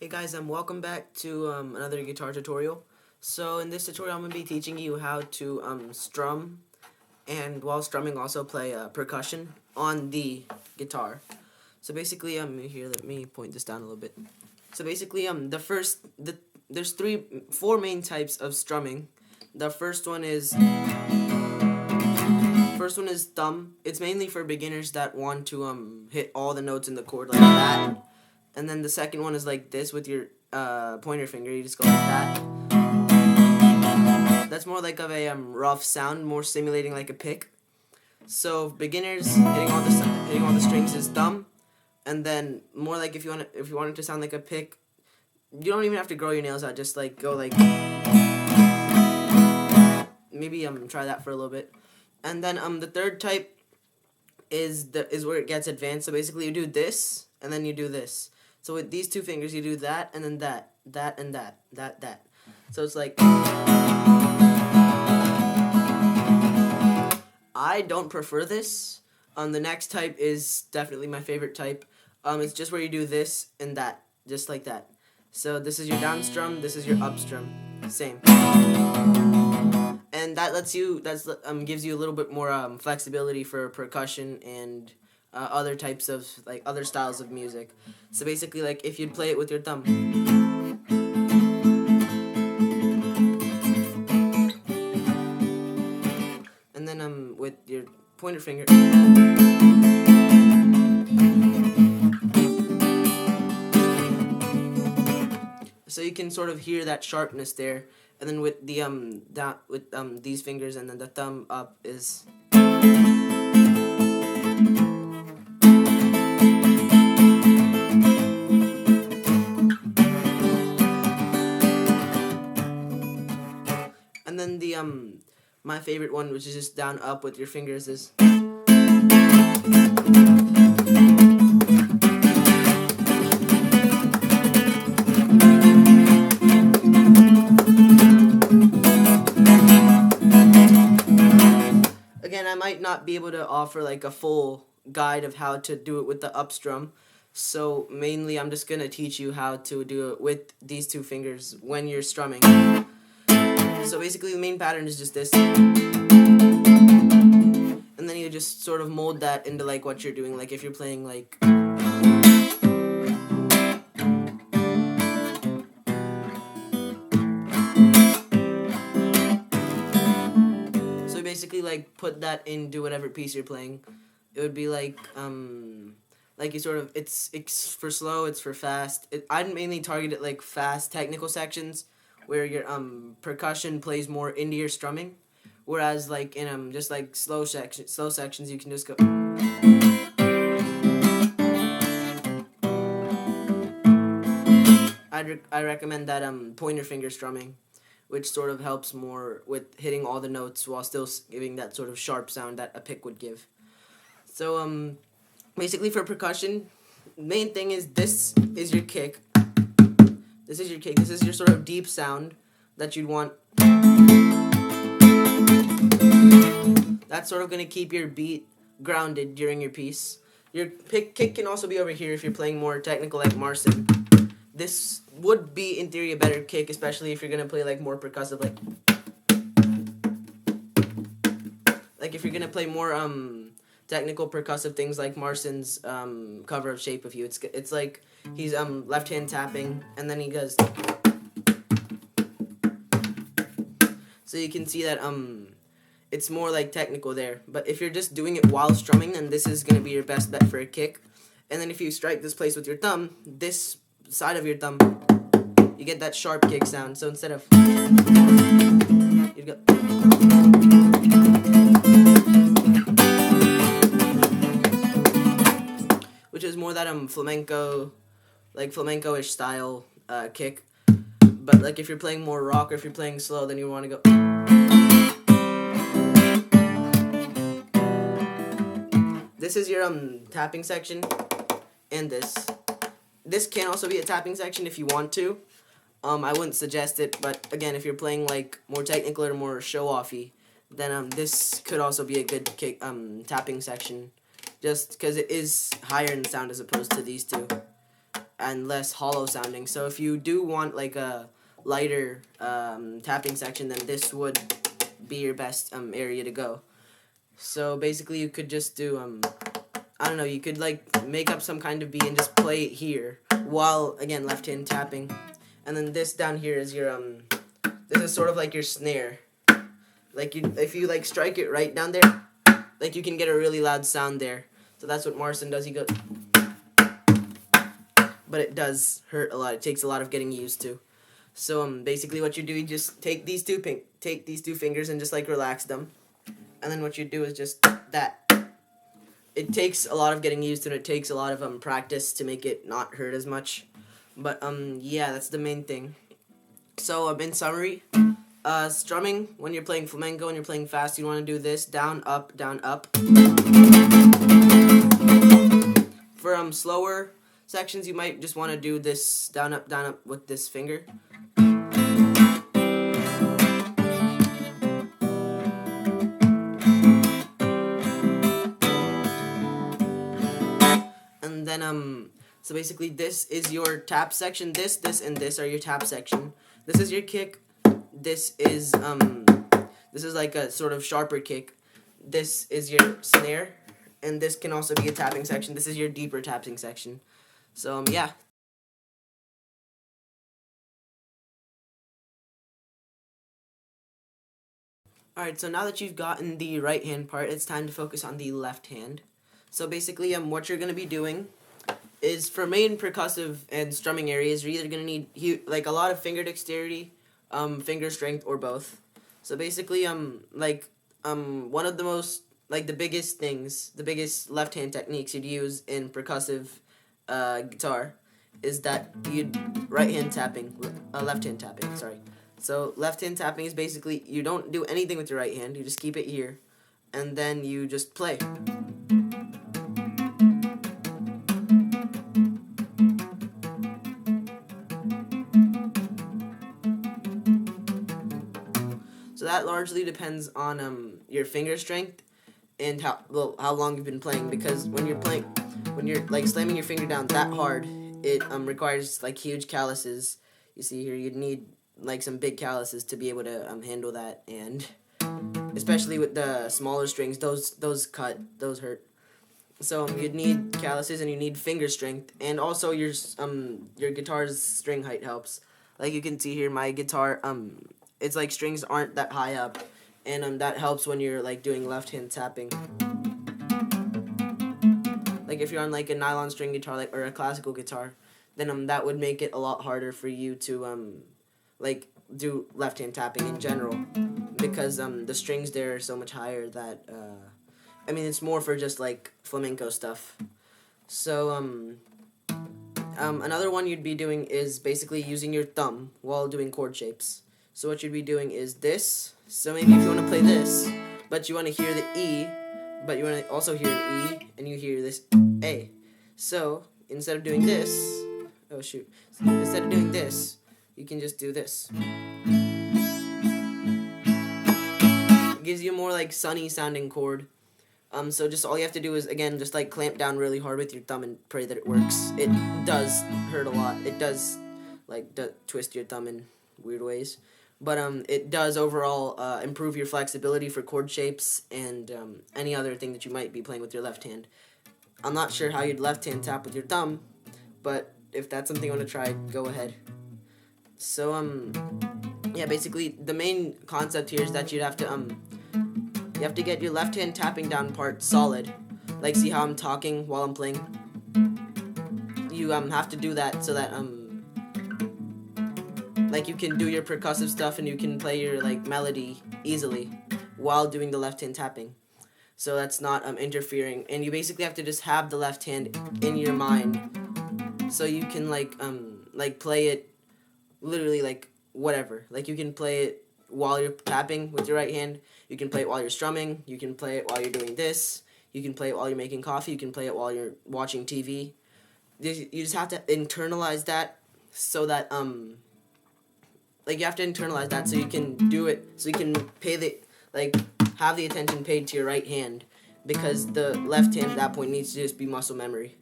Hey guys, welcome back to another guitar tutorial. So in this tutorial I'm going to be teaching you how to strum, and while strumming also play percussion on the guitar. So basically here, let me point this down a little bit. So basically there's four main types of strumming. The first one is thumb. It's mainly for beginners that want to hit all the notes in the chord like that. And then the second one is like this with your pointer finger. You just go like that. That's more like of a rough sound, more simulating like a pick. So beginners hitting all the strings is thumb, and then more like if you want it to sound like a pick, you don't even have to grow your nails out. Just like go like maybe try that for a little bit, and then the third type is where it gets advanced. So basically you do this and then you do this. So with these two fingers, you do that, and then that, and that. So it's like... I don't prefer this. The next type is definitely my favorite type. It's just where you do this and that, just like that. So this is your down strum, this is your up strum. Same. And that gives you a little bit more flexibility for percussion and... other types of, like, other styles of music. So basically, like, if you'd play it with your thumb. And then, with your pointer finger. So you can sort of hear that sharpness there. And then with the, these fingers and then the thumb up is... And then the my favorite one, which is just down up with your fingers, is... Again, I might not be able to offer like a full guide of how to do it with the up strum. So mainly I'm just gonna teach you how to do it with these two fingers when you're strumming. So basically the main pattern is just this. And then you just sort of mold that into like what you're doing. Like if you're playing like... So basically like put that into whatever piece you're playing. It would be like you sort of... It's for slow, it's for fast. I'd mainly target it like fast technical sections, where your percussion plays more into your strumming, whereas like in just like slow sections you can just go... I recommend that pointer finger strumming, which sort of helps more with hitting all the notes while still giving that sort of sharp sound that a pick would give. So basically for percussion, main thing is this is your kick. This is your kick. This is your sort of deep sound that you'd want. That's sort of going to keep your beat grounded during your piece. Your kick can also be over here if you're playing more technical like Marcin. This would be, in theory, a better kick, especially if you're going to play like more percussive, like if you're going to play more technical percussive things like Marcin's cover of Shape of You. It's like he's left hand tapping and then he goes... So you can see that it's more like technical there. But if you're just doing it while strumming, then this is going to be your best bet for a kick. And then if you strike this place with your thumb, this side of your thumb, you get that sharp kick sound. So instead of... you go... which is more that flamenco, like flamenco-ish style kick. But like if you're playing more rock or if you're playing slow, then you want to go... This is your tapping section, and this can also be a tapping section if you want to. I wouldn't suggest it, but again, if you're playing like more technical or more show-offy, then this could also be a good kick tapping section, just because it is higher in sound as opposed to these two. and less hollow sounding. So if you do want like a lighter tapping section, then this would be your best area to go. So basically you could just do I don't know, you could like make up some kind of beat and just play it here while again left hand tapping. And then this down here is your this is sort of like your snare. Like if you like strike it right down there, like you can get a really loud sound there. So that's what Marcin does. He goes, but it does hurt a lot. It takes a lot of getting used to. So basically what you do, you just take these two fingers and just like relax them. And then what you do is just that. It takes a lot of getting used to, and it takes a lot of practice to make it not hurt as much. But yeah, that's the main thing. So in summary, strumming, when you're playing flamenco and you're playing fast, you want to do this: down, up, down, up. For slower sections, you might just want to do this down, up with this finger. And then so basically this is your tap section. This, and this are your tap section. This is your kick. This is like a sort of sharper kick. This is your snare, and this can also be a tapping section. This is your deeper tapping section. So yeah. Alright, so now that you've gotten the right hand part, it's time to focus on the left hand. So basically what you're going to be doing is, for main percussive and strumming areas, you're either going to need like a lot of finger dexterity, finger strength, or both. So basically one of the most, like the biggest left hand techniques you'd use in percussive guitar is that you'd left hand tapping, sorry. So left hand tapping is basically you don't do anything with your right hand, you just keep it here, and then you just play. So that largely depends on your finger strength and how long you've been playing, because when you're like slamming your finger down that hard, it requires like huge calluses. You see here, you'd need like some big calluses to be able to handle that, and especially with the smaller strings, those hurt. So you'd need calluses, and you need finger strength, and also your guitar's string height helps. Like you can see here, my guitar it's like strings aren't that high up, and that helps when you're like doing left hand tapping. Like if you're on like a nylon string guitar, or a classical guitar, then that would make it a lot harder for you to like do left hand tapping in general, because the strings there are so much higher that I mean, it's more for just like flamenco stuff. So another one you'd be doing is basically using your thumb while doing chord shapes. So what you'd be doing is this. So maybe if you want to play this, but you want to hear the E, but you want to also hear an E, and you hear this A. So instead of doing this, instead of doing this, you can just do this. It gives you a more like sunny sounding chord. So just all you have to do is, again, just like clamp down really hard with your thumb and pray that it works. It does hurt a lot. It does like twist your thumb in weird ways. But it does overall improve your flexibility for chord shapes and any other thing that you might be playing with your left hand. I'm not sure how you'd left hand tap with your thumb, but if that's something you want to try, go ahead. So yeah, basically the main concept here is that you have to get your left hand tapping down part solid. Like, see how I'm talking while I'm playing? You have to do that so that like you can do your percussive stuff and you can play your like melody easily while doing the left hand tapping. So that's not interfering, and you basically have to just have the left hand in your mind, so you can like play it literally like whatever. Like you can play it while you're tapping with your right hand. You can play it while you're strumming. You can play it while you're doing this. You can play it while you're making coffee. You can play it while you're watching TV. You just have to internalize that, so that like you have to internalize that so you can do it, so you can have the attention paid to your right hand, because the left hand at that point needs to just be muscle memory.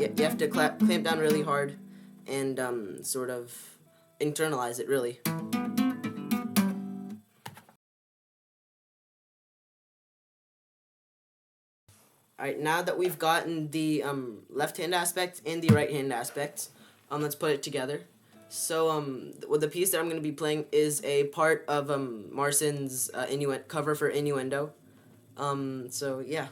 you have to clamp down really hard and sort of internalize it really. Alright, now that we've gotten the left hand aspect and the right hand aspect, let's put it together. So the piece that I'm going to be playing is a part of Marcin's cover for Innuendo. So yeah.